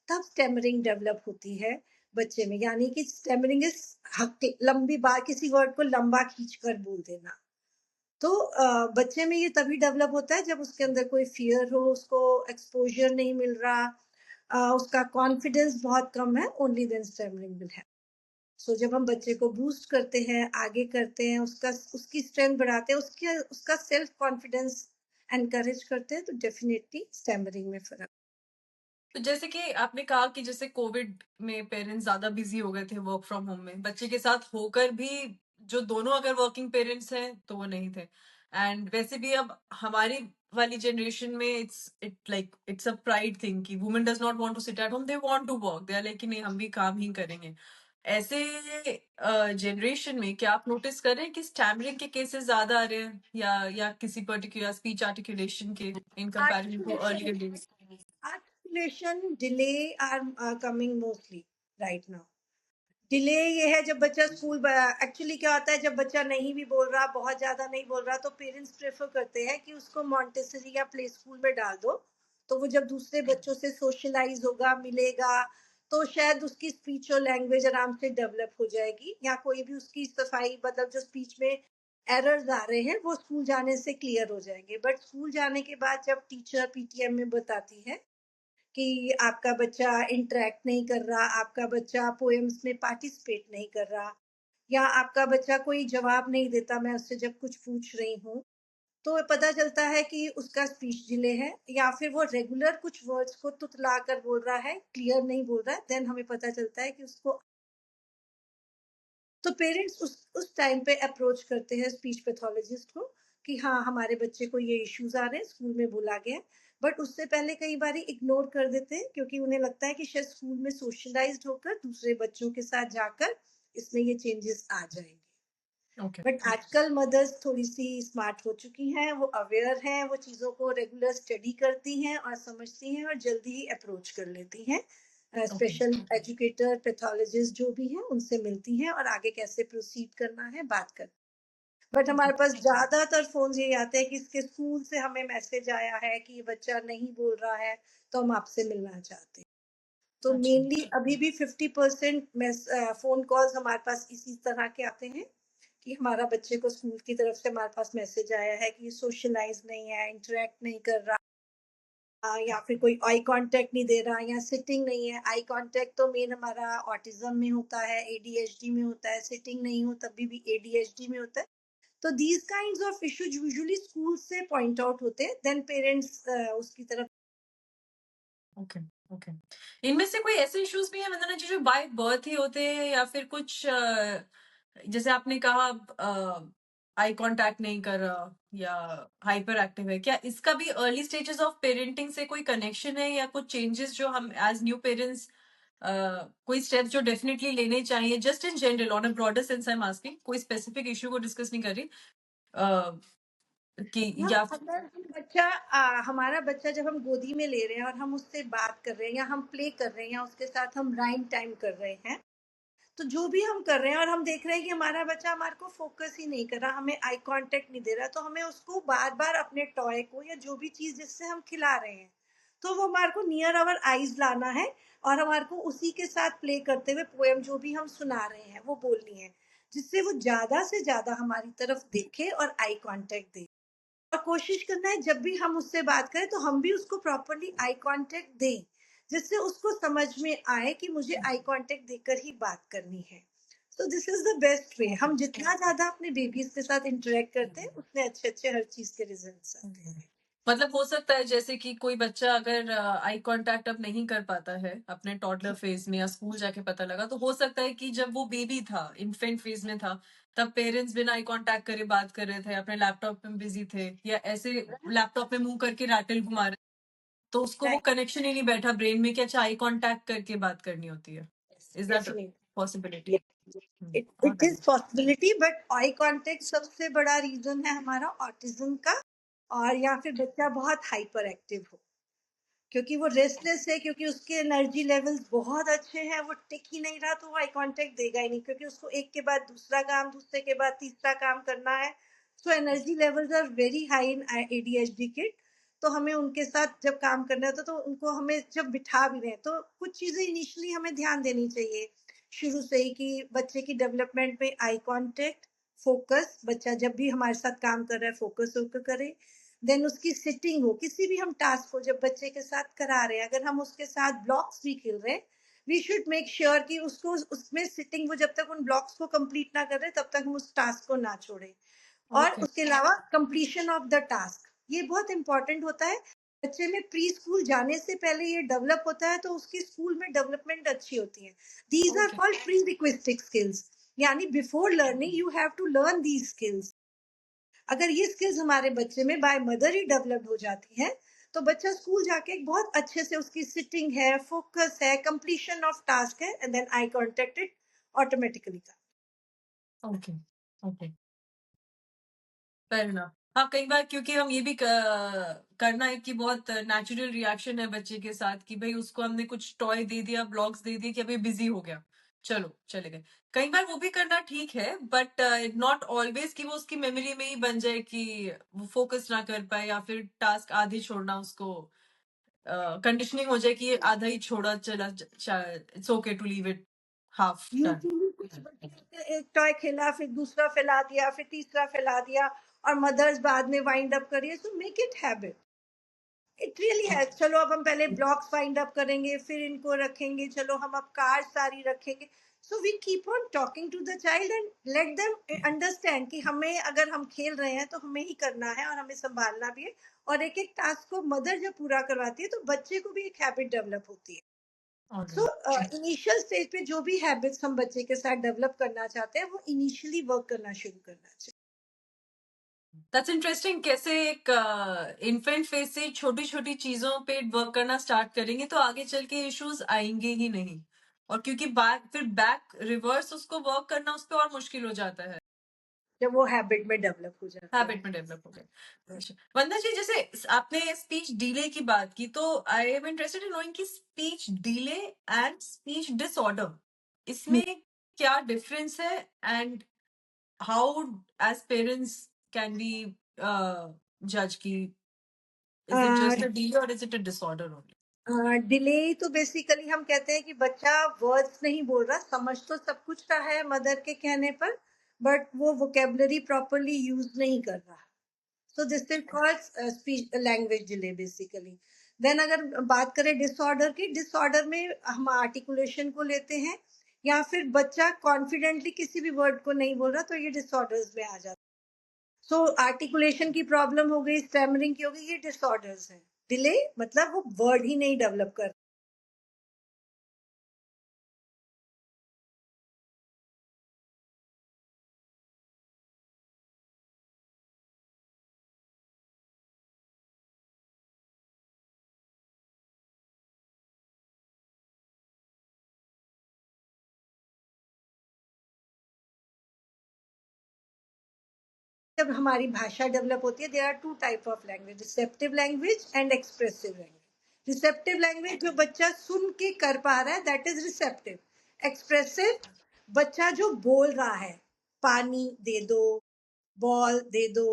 तब स्टेमरिंग डेवलप होती है बच्चे में। यानी कि स्टेमरिंग इज लंबी बात, किसी वर्ड को लंबा खींच कर बोल देना। तो बच्चे में ये तभी डेवलप होता है जब उसके अंदर कोई फियर हो, उसको एक्सपोजर नहीं मिल रहा, उसका कॉन्फिडेंस बहुत कम है, only then stammering will have. So जब हम बच्चे को बूस्ट करते हैं, आगे करते हैं, उसका उसकी स्ट्रेंथ बढ़ाते हैं, उसकी उसका सेल्फ कॉन्फिडेंस एनकरेज करते हैं, तो डेफिनेटली स्टैमरिंग में फर्क। तो जैसे कि आपने कहा कि जैसे कोविड में पेरेंट्स ज्यादा बिजी हो गए थे वर्क फ्रॉम होम में, बच्चे के साथ होकर भी जो दोनों अगर वर्किंग पेरेंट्स हैं तो वो नहीं थे। एंड वैसे भी अब हमारी वाली जनरेशन में इट्स अ प्राइड थिंग कि women does not want to sit at home, they want to work, they are like कि नहीं हम भी काम ही करेंगे। ऐसे जनरेशन में क्या आप नोटिस कर रहे हैं कि स्टैमरिंग के केसेस ज्यादा आ रहे हैं या किसी पर्टिकुलर स्पीच आर्टिकुलेशन के in comparison to earlier days? Articulation delay are coming mostly right now. Delay ये है जब बच्चा स्कूल, एक्चुअली क्या होता है जब बच्चा नहीं भी बोल रहा, बहुत ज्यादा नहीं बोल रहा, तो पेरेंट्स प्रेफर करते हैं कि उसको मॉन्टेसरी या प्ले स्कूल में डाल दो, तो वो जब दूसरे बच्चों से सोशलाइज होगा, मिलेगा, तो शायद उसकी स्पीच और लैंग्वेज आराम से डेवलप हो जाएगी, या कोई भी उसकी सफाई मतलब जो स्पीच में एरर्स आ रहे हैं वो स्कूल जाने से क्लियर हो जाएंगे। बट स्कूल जाने के बाद जब टीचर पीटीएम में बताती है कि आपका बच्चा इंटरेक्ट नहीं कर रहा, आपका बच्चा पोएम्स में पार्टिसिपेट नहीं कर रहा, या आपका बच्चा कोई जवाब नहीं देता मैं उससे जब कुछ पूछ रही हूँ, तो पता चलता है कि उसका स्पीच डिले है, या फिर वो रेगुलर कुछ वर्ड्स को तुतला कर बोल रहा है, क्लियर नहीं बोल रहा है, देन हमें पता चलता है कि उसको, तो पेरेंट्स उस टाइम पे अप्रोच करते हैं स्पीच पैथोलॉजिस्ट को कि हाँ हमारे बच्चे को ये इश्यूज आ रहे हैं, स्कूल में बोला गया है। बट उससे पहले कई बार इग्नोर कर देते हैं क्योंकि उन्हें लगता है कि शायद स्कूल में सोशलाइज्ड होकर दूसरे बच्चों के साथ जाकर इसमें ये चेंजेस आ जाएंगे। ओके। बट आजकल मदर्स थोड़ी सी स्मार्ट हो चुकी हैं, वो अवेयर हैं, वो चीज़ों को रेगुलर स्टडी करती हैं और समझती हैं और जल्दी ही अप्रोच कर लेती हैं। स्पेशल एजुकेटर पैथोलॉजिस्ट जो भी हैं उनसे मिलती हैं और आगे कैसे प्रोसीड करना है बात कर। बट हमारे पास ज़्यादातर फोन यही आते हैं कि इसके स्कूल से हमें मैसेज आया है कि ये बच्चा नहीं बोल रहा है, तो हम आपसे मिलना चाहते हैं। तो मेनली अभी भी 50% फोन कॉल्स हमारे पास इसी तरह के आते हैं कि हमारा बच्चे को स्कूल की तरफ से हमारे पास मैसेज आया है कि सोशलाइज नहीं है, इंटरेक्ट नहीं कर रहा, या फिर कोई आई कांटेक्ट नहीं दे रहा, या सिटिंग नहीं है। आई कांटेक्ट तो मेन हमारा ऑटिज्म में होता है, एडीएचडी में होता है, सिटिंग नहीं हो तभी भी एडीएचडी में होता है। तो these kinds of issues usually school से पॉइंट आउट होते हैं, देन पेरेंट्स उसकी तरफ। ओके। ओके। इनमें से कोई ऐसे इश्यूज भी हैं वंदना जी जो बाय बर्थ ही होते हैं या फिर कुछ जैसे आपने कहा आई कांटेक्ट नहीं कर रहा या हाइपर एक्टिव है, क्या इसका भी अर्ली स्टेजेस ऑफ पेरेंटिंग से कोई कनेक्शन है या कुछ चेंजेस जो हम एज न्यू पेरेंट्स कोई स्टेप्स जो डेफिनेटली लेने चाहिए just in general on a broader sense? I am asking, कोई स्पेसिफिक इशू को डिस्कस नहीं कर रही कि हाँ, या अगर हम बच्चा हमारा बच्चा जब हम गोदी में ले रहे हैं और हम उससे बात कर रहे हैं या हम प्ले कर रहे हैं या उसके साथ हम राइम टाइम कर रहे हैं, तो जो भी हम कर रहे हैं और हम देख रहे हैं कि हमारा बच्चा हमारे को फोकस ही नहीं कर रहा, हमें आई कांटेक्ट नहीं दे रहा, तो हमें उसको बार बार अपने टॉय को या जो भी चीज जिससे हम खिला रहे हैं, तो वो हमारे को नियर आवर आईज लाना है और हमारे को उसी के साथ प्ले करते हुए पोएम जो भी हम सुना रहे हैं वो बोलनी है, जिससे वो ज्यादा से ज्यादा हमारी तरफ देखे और आई कांटेक्ट दे। और कोशिश करना है जब भी हम उससे बात करें तो हम भी उसको प्रॉपरली आई कांटेक्ट दें, जिससे उसको समझ में आए कि मुझे आई कांटेक्ट देकर ही बात करनी है। तो दिस इज द बेस्ट वे। हम जितना ज्यादा अपने बेबीज के साथ इंटरेक्ट करते हैं उतने अच्छे अच्छे हर चीज के रिजल्ट्स आते हैं। मतलब हो सकता है जैसे कि कोई बच्चा अगर आई कांटेक्ट अब नहीं कर पाता है अपने टॉडलर फेज में या स्कूल जाके पता लगा, तो हो सकता है कि जब वो बेबी था, इन्फेंट फेज में था, तब पेरेंट्स बिना आई कांटेक्ट करे बात कर रहे थे, अपने लैपटॉप में बिजी थे या ऐसे लैपटॉप में मुंह करके रैटल घुमा रहे, तो उसको वो राइट, कनेक्शन ही नहीं बैठा ब्रेन में कि अच्छा आई कांटेक्ट करके बात करनी होती है। Is that definitely. Possibility? It is possibility, but eye contact सबसे बड़ा रीजन है हमारा ऑटिज्म का, और या फिर बच्चा बहुत हाइपर एक्टिव हो, क्योंकि वो रेस्टलेस है, क्योंकि उसके एनर्जी लेवल्स बहुत अच्छे हैं, वो टिक ही नहीं रहा, तो वो आई कांटेक्ट देगा ही नहीं, क्योंकि उसको एक के बाद दूसरा काम, दूसरे के बाद तीसरा काम करना है। So energy levels are very high in ADHD kid. तो हमें उनके साथ जब काम करना होता तो उनको हमें जब बिठा भी रहे हैं, तो कुछ चीजें इनिशियली हमें ध्यान देनी चाहिए शुरू से ही कि बच्चे की डेवलपमेंट में आई कांटेक्ट, फोकस, बच्चा जब भी हमारे साथ काम कर रहा है फोकस होकर करे। देन उसकी सिटिंग हो, किसी भी हम टास्क को जब बच्चे के साथ करा रहे हैं, अगर हम उसके साथ ब्लॉक्स भी खेल रहे हैं, वी शुड मेक श्योर कि उसको उसमें सिटिंग, वो जब तक उन ब्लॉक्स को कंप्लीट ना कर रहे तब तक हम उस टास्क को ना छोड़े। और ओके। उसके अलावा कंप्लीशन ऑफ द टास्क, ये बहुत इंपॉर्टेंट होता है। बच्चे में प्री स्कूल जाने से पहले ये डेवलप होता है, तो उसकी स्कूल में डेवलपमेंट अच्छी होती है। These are okay. Called prerequisite skills, यानी before learning you have to learn these skills. अगर ये स्किल्स हमारे बच्चे में बाय मदर ही डेवलप्ड हो जाती हैं, तो बच्चा स्कूल जाके एक बहुत अच्छे से उसकी सिटिंग है, फोकस है, कंप्लीशन ऑफ टास्क है, and then I contact it automatically का। Okay, okay, fair enough. हाँ, कई बार क्योंकि हम ये भी करना है कि बहुत नेचुरल रिएक्शन है बच्चे के साथ कि भाई उसको हमने कुछ टॉय दे दिया, ब्लॉक्स दे दिए कि अभी बिजी हो गया, चलो चले गए। कई बार वो भी करना ठीक है, बट नॉट ऑलवेज कि वो उसकी मेमोरी में ही बन जाए कि वो फोकस ना कर पाए या फिर टास्क आधे छोड़ना उसको कंडीशनिंग हो जाए कि ये आधा ही छोड़ा चला, it's okay to leave it half done. Usually कुछ बच्चे होते हैं, एक टॉय खेला फिर दूसरा फैला दिया फिर तीसरा फैला दिया, और मदर्स बाद में वाइंड अप करिए, so make it habit. It really है। चलो अब हम पहले ब्लॉक्स फाइंड अप करेंगे, फिर इनको रखेंगे, चलो हम अब कार सारी रखेंगे। So we keep on talking to the child and let them understand कि हमें, अगर हम खेल रहे हैं तो हमें ही करना है और हमें संभालना भी है। और एक एक टास्क को मदर जब पूरा करवाती है तो बच्चे को भी एक हैबिट डेवलप होती है। सो ऑलराइट, इनिशियल स्टेज पे जो भी हैबिट्स हम बच्चे के साथ डेवलप करना चाहते हैं वो इनिशियली वर्क करना शुरू करना चाहिए। That's interesting. कैसे एक इन्फेंट फेज से छोटी छोटी चीजों पे वर्क करना स्टार्ट करेंगे तो आगे चल के इश्यूज आएंगे ही नहीं, और क्योंकि बैक रिवर्स उसको वर्क करना उस पर और मुश्किल हो जाता है, जब वो हैबिट में डेवलप हो जाते हैं। हैबिट में डेवलप हो गया। अच्छा, वंदना जी, जैसे आपने स्पीच डिले की बात की, तो I am interested in knowing कि speech delay and speech disorder, hmm, इसमें क्या डिफरेंस है, and how as parents can be जज की is it just a delay और is it a disorder only? Delay तो बेसिकली हम कहते हैं कि बच्चा वर्ड्स नहीं बोल रहा, समझ तो सब कुछ रहा है मदर के कहने पर, बट वो वोकेबलरी प्रॉपरली यूज नहीं कर रहा। So this is called speech language delay basically. Then अगर बात करें डिसऑर्डर की, डिसऑर्डर में हम आर्टिकुलेशन को लेते हैं, या फिर बच्चा कॉन्फिडेंटली किसी भी वर्ड को नहीं बोल रहा, तो ये डिसऑर्डर्स में आ जाता है। सो आर्टिकुलेशन की प्रॉब्लम हो गई, स्टैमरिंग की हो गई, ये डिसऑर्डर्स हैं। डिले मतलब वो वर्ड ही नहीं डेवलप कर। जब हमारी भाषा डेवलप होती है, there are two type of language, receptive language and expressive language. Receptive language जो बच्चा सुन के कर पा रहा है, दैट इज रिसेप्टिव। एक्सप्रेसिव बच्चा जो बोल रहा है, पानी दे दो, बॉल दे दो,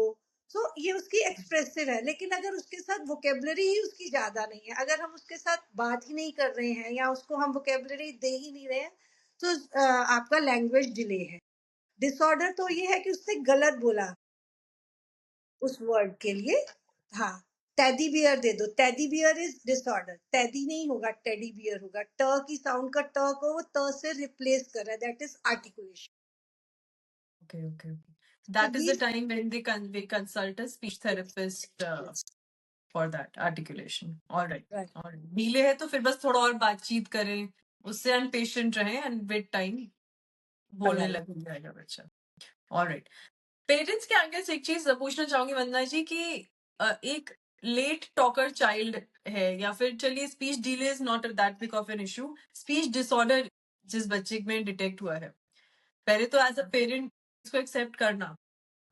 सो ये उसकी एक्सप्रेसिव है। लेकिन अगर उसके साथ वोकेबलरी ही उसकी ज्यादा नहीं है, अगर हम उसके साथ बात ही नहीं कर रहे हैं या उसको हम वोकेबलरी दे ही नहीं रहे हैं, तो आपका लैंग्वेज डिले है। डिसऑर्डर तो ये है कि उसने गलत बोला उस वर्ड के लिए। हाँ, टेडी बियर दे दो, teddy bear is disorder. Teddy नहीं होगा, टेडी बियर होगा। ट की साउंड का ट को वो त से रिप्लेस कर रहा है, that is articulation. Okay, okay, okay. So That is the these, time when they consult a speech therapist for that articulation. All right, all right. Delay है तो फिर बस थोड़ा और बातचीत करें, उससे अनपेशेंट रहें, एंड विद टाइम बोलने लग जाएगा बच्चा। All right. पेरेंट्स के एंगल से एक चीज पूछना चाहूंगी वंदना जी कि एक लेट टॉकर चाइल्ड है, या फिर चलिए speech delay is not that big of an issue, speech disorder जिस बच्चे में डिटेक्ट हुआ है, पहले तो एज अ पेरेंट इसको एक्सेप्ट करना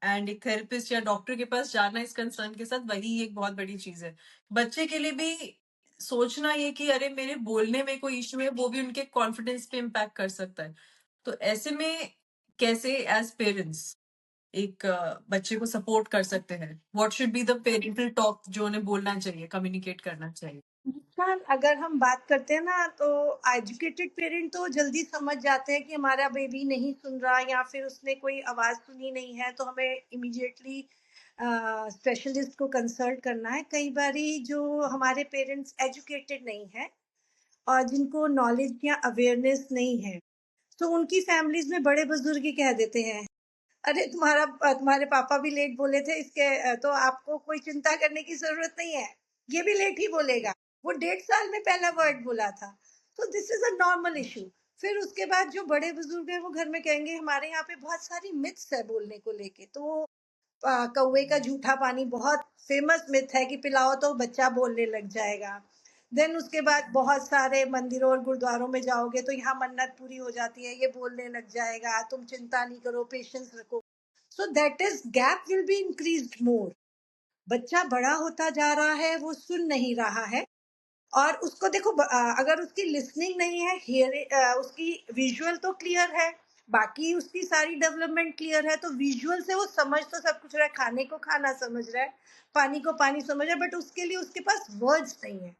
एंड एक थेरेपिस्ट या डॉक्टर के पास जाना इस कंसर्न के साथ, वही एक बहुत बड़ी चीज है। बच्चे के लिए भी सोचना ये कि अरे मेरे बोलने में कोई इशू है, वो भी उनके कॉन्फिडेंस पे इम्पैक्ट कर सकता है। तो ऐसे में कैसे एज पेरेंट्स एक बच्चे को सपोर्ट कर सकते हैं? What should be the parental talk जो उन्हें बोलना चाहिए, कम्युनिकेट करना चाहिए? मुस्कान, अगर हम बात करते हैं ना, तो एजुकेटेड पेरेंट तो जल्दी समझ जाते हैं कि हमारा बेबी नहीं सुन रहा या फिर उसने कोई आवाज़ सुनी नहीं है, तो हमें इमीडिएटली स्पेशलिस्ट को कंसल्ट करना है। कई बारी जो हमारे पेरेंट्स एजुकेटेड नहीं है और जिनको नॉलेज या अवेयरनेस नहीं है, तो उनकी फैमिलीज में बड़े बुजुर्ग ही कह देते हैं, अरे तुम्हारे पापा भी लेट बोले थे, तो आपको कोई चिंता करने की जरूरत नहीं है, ये भी लेट ही बोलेगा, वो 1.5 साल में पहला वर्ड बोला था। तो this is a normal issue. फिर उसके बाद जो बड़े बुजुर्ग हैं वो घर में कहेंगे हमारे यहाँ पे बहुत सारी मिथ्स है बोलने को लेके, तो कौवे का जूठा पानी बहुत फेमस मिथ है कि पिलाओ तो बच्चा बोलने लग जाएगा। देन उसके बाद बहुत सारे मंदिरों और गुरुद्वारों में जाओगे तो यहाँ मन्नत पूरी हो जाती है, ये बोलने लग जाएगा, तुम चिंता नहीं करो, पेशेंस रखो। So that is gap will be increased more. बच्चा बड़ा होता जा रहा है, वो सुन नहीं रहा है, और उसको देखो अगर उसकी लिसनिंग नहीं है, उसकी विजुअल तो क्लियर है, बाकी उसकी सारी डेवलपमेंट क्लियर है, तो विजुअल से वो समझ तो सब कुछ रहा है, खाने को खाना समझ रहा है, पानी को पानी समझ रहा है, बट उसके लिए उसके पास वर्ड्स नहीं है।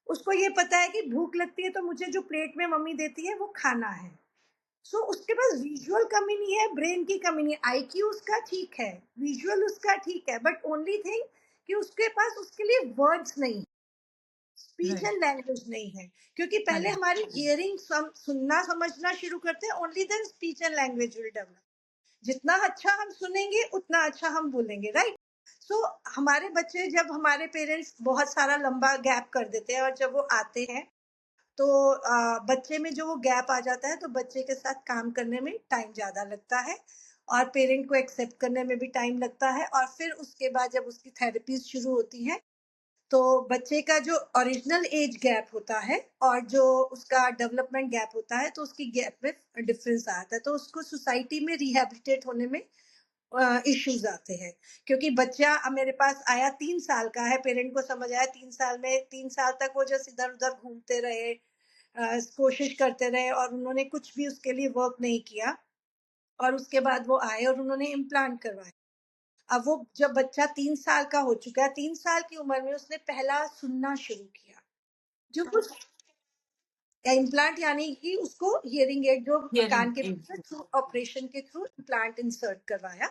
उसको ये पता है कि भूख लगती है तो मुझे जो प्लेट में मम्मी देती है वो खाना है। सो उसके पास विजुअल कमी नहीं है, ब्रेन की कमी नहीं है, आईक्यू उसका ठीक है, विजुअल उसका ठीक है, बट ओनली थिंग कि उसके पास उसके लिए वर्ड्स नहीं, स्पीच राइट, एंड लैंग्वेज नहीं है। क्योंकि पहले करेक्ट, हमारी हियरिंग सुनना समझना शुरू करते हैं, only then speech and language will develop. जितना अच्छा हम सुनेंगे उतना अच्छा हम बोलेंगे, राइट। सो हमारे बच्चे, जब हमारे पेरेंट्स बहुत सारा लंबा गैप कर देते हैं और जब वो आते हैं तो बच्चे में जो वो गैप आ जाता है, तो बच्चे के साथ काम करने में टाइम ज़्यादा लगता है और पेरेंट को एक्सेप्ट करने में भी टाइम लगता है, और फिर उसके बाद जब उसकी थेरेपीज शुरू होती हैं तो बच्चे का जो ओरिजिनल एज गैप होता है और जो उसका डेवलपमेंट गैप होता है, तो उसकी गैप में डिफरेंस आता है, तो उसको सोसाइटी में रिहेबिलिटेट होने में इश्यूज आते हैं। क्योंकि बच्चा अब मेरे पास आया 3 साल का है, पेरेंट को समझ आया 3 साल में, 3 साल तक वो जस्ट इधर उधर घूमते रहे, कोशिश करते रहे और उन्होंने कुछ भी उसके लिए वर्क नहीं किया, और उसके बाद वो आए और उन्होंने इम्प्लांट करवाया। अब वो जब बच्चा 3 साल का हो चुका है, 3 साल की उम्र में उसने पहला सुनना शुरू किया, जो कुछ इम्प्लांट, यानी कि उसको हियरिंग एड जो हियरिंग कान के एड, थ्रू ऑपरेशन के थ्रू इम्प्लांट इंसर्ट करवाया।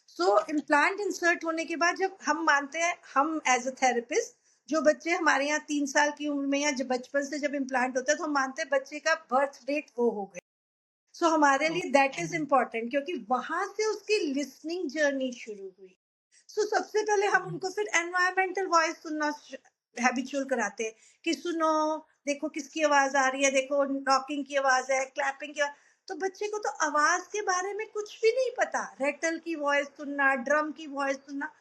सो इम्प्लांट इंसर्ट होने के बाद जब हम मानते हैं, हम एज अ थेरेपिस्ट, जो बच्चे हमारे यहाँ 3 साल की उम्र में या जब बचपन से जब इम्प्लांट होता है, तो हम मानते हैं बच्चे का बर्थ डेट वो हो गया। सो हमारे लिए दैट इज इम्पोर्टेंट, क्योंकि वहां से उसकी लिसनिंग जर्नी शुरू हुई। सो सबसे पहले हम उनको फिर एनवायरमेंटल वॉइस सुनना हैबिचुअल कराते हैं कि सुनो, देखो किसकी आवाज आ रही है, देखो नॉकिंग की आवाज है, क्लैपिंग की तो बच्चे को तो आवाज के बारे में कुछ भी नहीं पता, रेटल की वॉइस सुनना, ड्रम की वॉइस सुनना।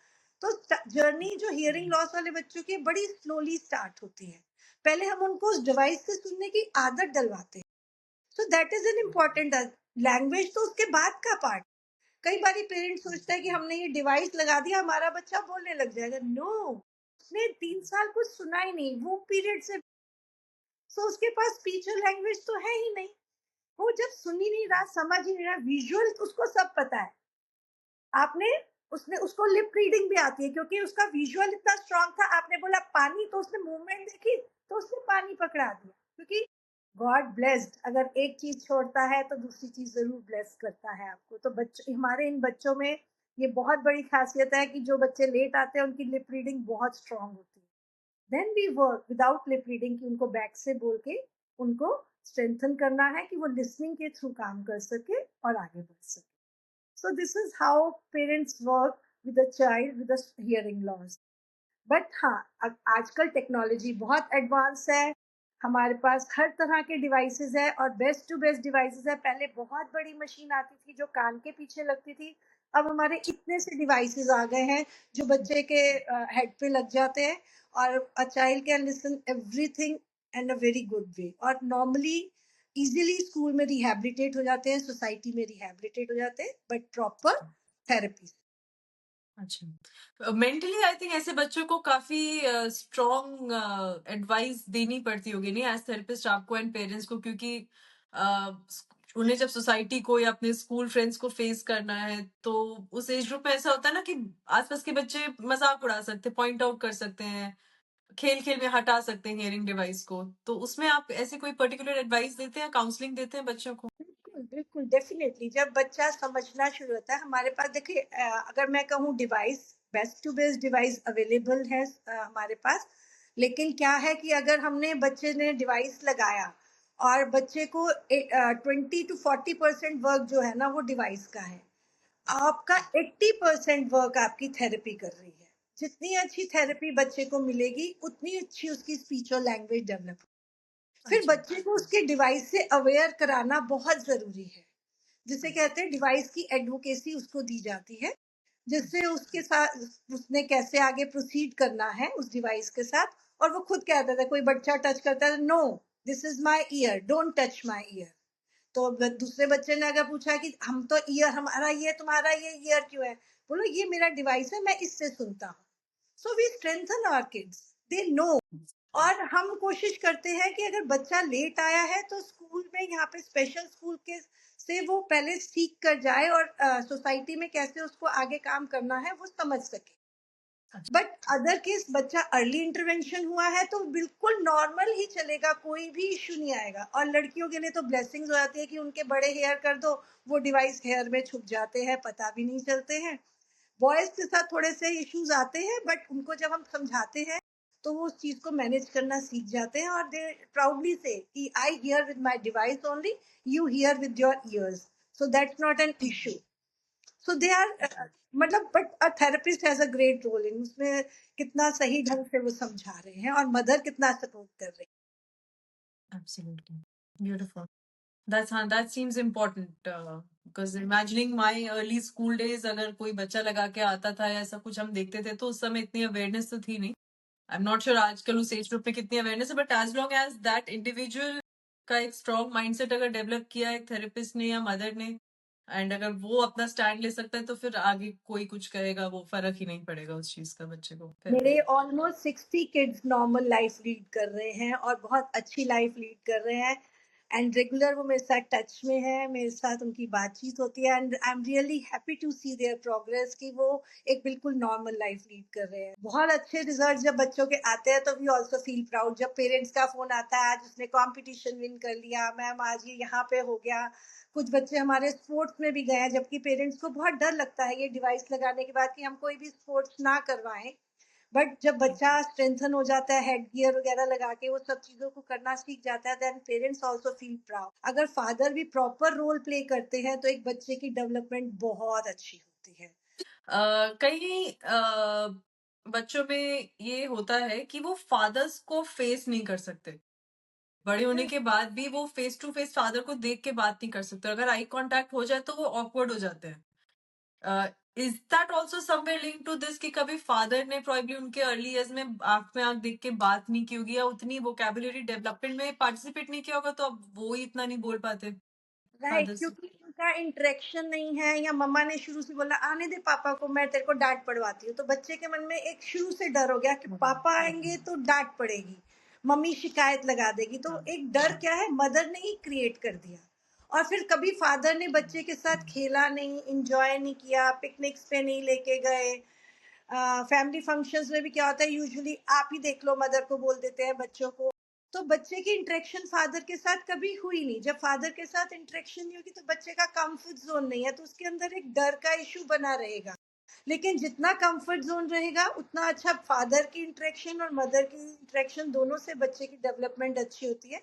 तो जर्नी जो हियरिंग लॉस वाले बच्चों की बड़ी स्लोली स्टार्ट होती है। पहले हम उनको उस डिवाइस से सुनने की आदत डलवाते हैं। सो that is an important, language तो उसके बाद का पार्ट। कई बार पेरेंट्स सोचता है कि हमने ये डिवाइस लगा दिया, हमारा बच्चा बोलने लग जाएगा। नो, उसने 3 साल कुछ सुना ही नहीं, वो पीरियड से, सो उसके पास स्पीच और लैंग्वेज तो है ही नहीं। वो जब सुन ही नहीं रहा, समझ ही नहीं रहा, विजुअल उसको सब पता है। आपने, उसने, उसको लिप रीडिंग भी आती है क्योंकि उसका विजुअल इतना स्ट्रांग था। आपने बोला पानी तो उसने मूवमेंट देखी, तो उसने पानी पकड़ा दिया, क्योंकि गॉड ब्लेस्ड, अगर एक चीज छोड़ता है तो दूसरी चीज जरूर ब्लेस करता है आपको। तो बच्चों, हमारे इन बच्चों में ये बहुत बड़ी खासियत है कि जो बच्चे लेट आते हैं उनकी लिप रीडिंग बहुत स्ट्रांग होती है। Then we work without lip reading, कि उनको बैक से बोल के उनको स्ट्रेंथन करना है कि वो लिसनिंग के थ्रू काम कर सके और आगे बढ़ सके। So this is how parents work with a child with a hearing loss. But हाँ, आजकल टेक्नोलॉजी बहुत एडवांस है, हमारे पास हर तरह के डिवाइसेस है और बेस्ट टू बेस्ट डिवाइसेस है। पहले बहुत बड़ी मशीन आती थी जो कान के पीछे लगती थी, अब हमारे इतने से डिवाइसेस आ गए हैं जो बच्चे के हेड पे लग जाते हैं, और a child can listen everything in a very good way, और नॉर्मली इजीली स्कूल में रिहैबिलिटेट हो जाते हैं, सोसाइटी में रिहैबिलिटेट हो जाते हैं, बट प्रॉपर थेरेपी। अच्छा। मेंटली आई थिंक ऐसे बच्चों को काफ़ी स्ट्रॉन्ग एडवाइस देनी पड़ती होगी नहीं एज़ थेरेपिस्ट आपको एंड पेरेंट्स को, क्योंकि अ, उन्हें जब सोसाइटी को या अपने स्कूल फ्रेंड्स को फेस करना है, तो उस एज ग्रुप में ऐसा होता है ना कि आस-पास के बच्चे मज़ाक उड़ा सकते हैं, पॉइंट आउट कर सकते हैं, खेल-खेल में हटा सकते हैं हियरिंग डिवाइस को। तो उसमें आप ऐसे कोई पर्टिकुलर एडवाइस देते हैं, काउंसलिंग देते हैं बच्चों को? बिल्कुल, बिल्कुल, डेफ़िनेटली जब बच्चा समझना शुरू होता है, हमारे पास देखिए, अगर मैं कहूँ device, best to best device available है हमारे पास। लेकिन क्या है कि अगर हमने, बच्चे ने डिवाइस लगाया और बच्चे को 20 टू 40% वर्क जो है ना वो डिवाइस का है। आपका 80% वर्क आपकी थेरेपी कर रही है। जितनी अच्छी थेरेपी बच्चे को मिलेगी, उतनी अच्छी उसकी स्पीच और लैंग्वेज डेवलप। फिर अच्छा, बच्चे को उसके डिवाइस से अवेयर कराना बहुत ज़रूरी है। जिसे कहते हैं डिवाइस की एडवोकेसी उसको दी जाती है। जिससे उसके साथ उसने कैसे आगे प्रोसीड करना है उस डिवाइस के साथ। और वो खुद कहता था, कोई बच्चा टच करता है, no this is my ear, don't touch my ear. तो दूसरे बच्चे ने अगर पूछा कि हम तो ईयर हमारा ये, तुम्हारा ये ईयर क्यों है, बोलो ये मेरा डिवाइस है, मैं इससे सुनता हूँ। So we strengthen our kids, they know. और हम कोशिश करते हैं कि अगर बच्चा लेट आया है तो स्कूल में, यहाँ पे स्पेशल स्कूल के से वो पहले सीख कर जाए और सोसाइटी में कैसे उसको आगे काम करना है वो समझ सके। बट अदर केस बच्चा अर्ली इंटरवेंशन हुआ है तो बिल्कुल नॉर्मल ही चलेगा, कोई भी इशू नहीं आएगा। और लड़कियों के लिए तो ब्लेसिंग्स हो जाती है कि उनके बड़े हेयर कर दो, वो डिवाइस हेयर में छुप जाते हैं, पता भी नहीं चलते हैं। बॉयज के साथ थोड़े से इश्यूज आते हैं, बट उनको जब हम समझाते हैं तो वो उस चीज को मैनेज करना सीख जाते हैं। और दे प्राउडली से कि I hear with my device only, you hear with your ears, so that's not an issue. So they are मतलब, but a therapist has a great role in उसमें, कितना सही ढंग से वो समझा रहे हैं और मदर कितना सपोर्ट कर रही है। Absolutely. Beautiful. That seems important because imagining my early school days, अगर कोई बच्चा लगा के आता था या ऐसा कुछ हम देखते थे तो उस समय इतनी अवेयरनेस तो थी नहीं। आई एम नॉट श्योर आजकल उस एज ग्रुप में कितनी अवेयरनेस है, but as long as that individual का एक स्ट्रॉन्ग माइंडसेट अगर डेवलप किया एक थेरेपिस्ट ने या मदर ने, एंड अगर वो अपना स्टैंड ले सकता है तो फिर आगे कोई कुछ करेगा वो फर्क ही नहीं पड़ेगा उस चीज का बच्चे को फिर। मेरे almost 60 kids normal life lead कर रहे हैं और बहुत अच्छी लाइफ लीड कर रहे हैं। एंड रेगुलर वो मेरे साथ टच में है, मेरे साथ उनकी बातचीत होती है। And I am really happy to see their progress कि वो एक बिल्कुल नॉर्मल लाइफ लीड कर रहे हैं। बहुत अच्छे रिजल्ट जब बच्चों के आते हैं तो वी ऑल्सो फील प्राउड। जब पेरेंट्स का फोन आता है, आज उसने कॉम्पिटिशन विन कर लिया, मैम आज ये यहाँ पे हो गया। कुछ बच्चे हमारे स्पोर्ट्स में भी गए हैं, जबकि पेरेंट्स को बहुत डर लगता है ये डिवाइस लगाने के बाद कि हम कोई भी स्पोर्ट्स ना करवाएं। बट जब बच्चा स्ट्रेंथन हो जाता है, हेड गियर वगैरह लगा के वो सब चीजों को करना सीख जाता है, then parents also feel proud. अगर फादर भी प्रॉपर रोल प्ले करते हैं तो एक बच्चे की डेवलपमेंट बहुत अच्छी होती है। कई बच्चों में ये होता है कि वो फादर्स को फेस नहीं कर सकते, बड़े होने के बाद भी वो फेस टू फेस फादर को देख के बात नहीं कर सकते, अगर आई कांटेक्ट हो जाए तो वो ऑकवर्ड हो जाते हैं। Is that also somewhere link to this कि कभी फादर ने प्रॉब्ली उनके अर्ली इयर्स में आंख देख के बात नहीं की होगी या उतनी वोकैबुलरी डेवलपमेंट में पार्टिसिपेट नहीं किया होगा तो अब वो ही इतना नहीं बोल पाते राइट, फादर से। क्योंकि उनका इंटरेक्शन नहीं है, या मम्मा ने शुरू से बोला आने दे पापा को, मैं तेरे को डांट पड़वाती हूँ, तो बच्चे के मन में एक शुरू से डर हो गया कि पापा आएंगे तो डांट पड़ेगी, मम्मी शिकायत लगा देगी। तो एक डर क्या है, मदर ने ही क्रिएट कर दिया। और फिर कभी फादर ने बच्चे के साथ खेला नहीं, इंजॉय नहीं किया, पिकनिक्स पे नहीं लेके गए। फैमिली फंक्शंस में भी क्या होता है, यूजुअली आप ही देख लो, मदर को बोल देते हैं बच्चों को। तो बच्चे की इंटरेक्शन फादर के साथ कभी हुई नहीं। जब फादर के साथ इंटरेक्शन नहीं होगी तो बच्चे का कंफर्ट जोन नहीं है, तो उसके अंदर एक डर का इशू बना रहेगा। लेकिन जितना कंफर्ट जोन रहेगा उतना अच्छा फादर की इंटरेक्शन और मदर की इंटरेक्शन दोनों से बच्चे की डेवलपमेंट अच्छी होती है।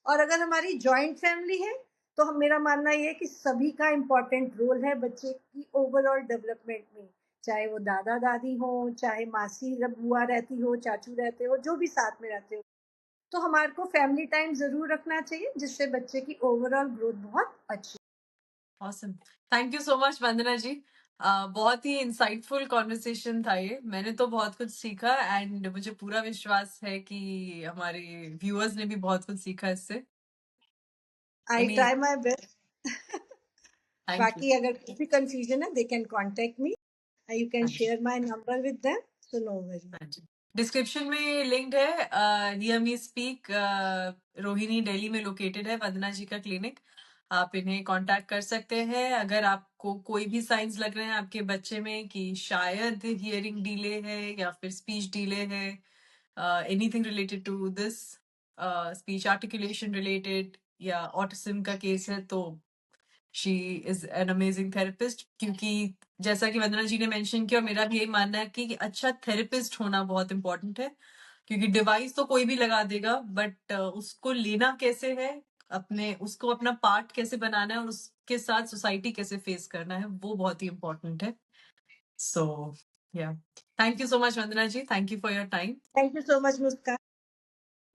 और अगर हमारी जॉइंट फैमिली है तो हम, मेरा मानना ये है कि सभी का इम्पोर्टेंट रोल है बच्चे की ओवरऑल डेवलपमेंट में। चाहे वो दादा दादी हो, चाहे मासी बुआ रहती हो, चाचू रहते हो, जो भी साथ में रहते हो, तो हमारे को फैमिली टाइम जरूर रखना चाहिए, जिससे बच्चे की ओवरऑल ग्रोथ बहुत अच्छी। Awesome, thank you so much Vandana ji. बहुत ही इंसाइटफुल कॉन्वर्सेशन था ये, मैंने तो बहुत कुछ सीखा एंड मुझे पूरा विश्वास है कि हमारे व्यूअर्स ने भी बहुत कुछ सीखा इससे। I any try my best. Thank you. बाकी अगर कुछ भी कंफ्यूजन है, they can contact me, you can हाँ जी, share my number with them, so no worry. हाँ जी, डिस्क्रिप्शन में लिंक्ड है hear me speak, Rohini Delhi में लोकेटेड है वंदना जी का क्लिनिक। आप इन्हें कांटेक्ट कर सकते हैं अगर आपको कोई भी साइंस लग रहे हैं आपके बच्चे में कि शायद हियरिंग डिले है या फिर स्पीच डिले है, anything related to this, speech articulation related या ऑटिज्म का केस है, तो she is an amazing therapist. क्योंकि जैसा कि वंदना जी ने मेंशन किया और मेरा भी यही मानना है कि अच्छा थेरेपिस्ट होना बहुत इंपॉर्टेंट है, क्योंकि डिवाइस तो कोई भी लगा देगा बट उसको लेना कैसे है, अपने उसको अपना पार्ट कैसे बनाना है और उसके साथ सोसाइटी कैसे फेस करना है वो बहुत ही इंपॉर्टेंट है। So yeah thank you so much Vandana ji, thank you for your time. Thank you so much Muskan.